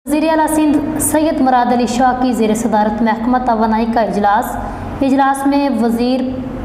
वज़ीर आला सिंध सैयद मुराद अली शाह की ज़ेर सदारत महकमा तवानाई का इजलास में वज़ीर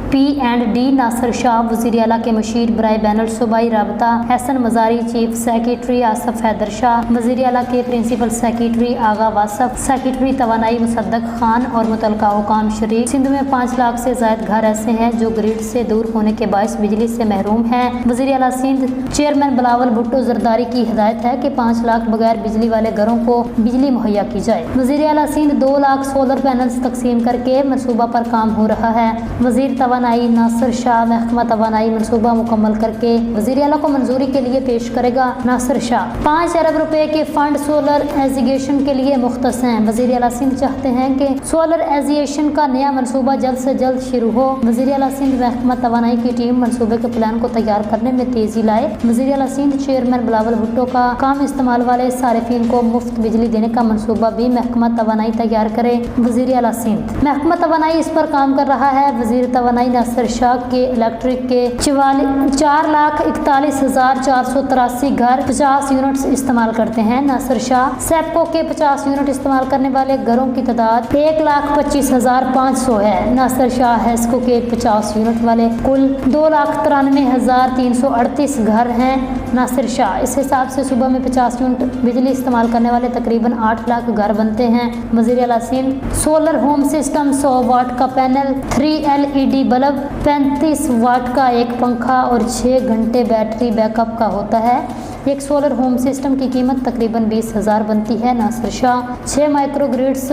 P&D नासिर शाह, वज़ीर आला के मुशीर बराए बैनुल सूबाई राबता हसन मज़ारी, चीफ सेक्रेटरी आसफ हैदर शाह, वज़ीर आला के प्रिंसिपल सेक्रेटरी आगा वासफ, सेक्रेटरी तवानाई मुसद्दक खान और मुतलका हुकाम शरीक। सिंध में 5 लाख से ज़ायद घर ऐसे हैं जो ग्रिड से दूर होने के बायस बिजली से महरूम हैं। वज़ीर आला सिंध चेयरमैन बिलावल भुट्टो जरदारी की हिदायत है कि 5 लाख बगैर बिजली वाले घरों को बिजली मुहैया की जाए। वज़ीर आला सिंध 2 लाख सोलर पैनल्स तकसीम करके मनसूबा पर काम हो रहा है। वज़ीर तवानाई नासिर शाह महकमा तवानाई मनसूबा मुकम्मल करके वज़ीर आला को मंजूरी के लिए पेश करेगा। नासिर शाह 5 अरब रुपए के फंड सोलर एजुकेशन के लिए मुख्तस हैं। वज़ीर आला सिंध चाहते हैं कि सोलर एजुकेशन का नया मनसूबा जल्द से जल्द शुरू हो। वज़ीर आला सिंध महकमा तवानाई की टीम मनसूबे के प्लान को तैयार करने में तेजी लाए। वज़ीर आला सिंध चेयरमैन बिलावल भुट्टो का काम इस्तेमाल वाले सारिफीन को मुफ्त बिजली देने का मनसूबा भी महकमा तवानाई तैयार करे। वज़ीर आला सिंध महकमा तवानाई इस पर काम कर रहा है। वज़ीर तवानाई नासिर शाह के इलेक्ट्रिक के 4,41,483 घर 50 यूनिट्स इस्तेमाल करते हैं। नासिर शाह सेप्को के 50 यूनिट इस्तेमाल करने वाले घरों की तादाद 1,25,500 है। नासिर शाह हेस्को के 50 यूनिट वाले कुल 2,93,338 घर हैं। नासिर शाह इस हिसाब से सुबह में 50 यूनिट बिजली इस्तेमाल करने वाले तकरीबन 8 लाख घर बनते हैं। वज़ीर आला सिंध सोलर होम सिस्टम 100 वाट का पैनल, 3 LED बल्ब, 35 वाट का एक पंखा और 6 घंटे बैटरी बैकअप का होता है। एक सोलर होम सिस्टम की कीमत तकरीबन 20,000 बनती है। नासिर शाह 6 माइक्रोग्रिड्स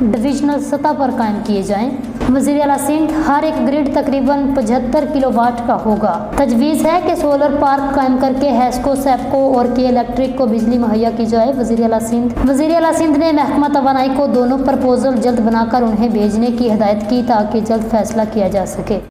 डिविजनल सतह पर कायम किए जाएं। वज़ीर आला सिंध हर एक ग्रिड तकरीबन 75 किलोवाट का होगा। तजवीज़ है कि सोलर पार्क कायम करके हेस्को, सेप्को और के इलेक्ट्रिक को बिजली मुहैया की जाए। वज़ीर आला सिंध ने महकमा तवानाई को दोनों प्रपोजल जल्द बनाकर उन्हें भेजने की हिदायत की ताकि जल्द फैसला किया जा सके।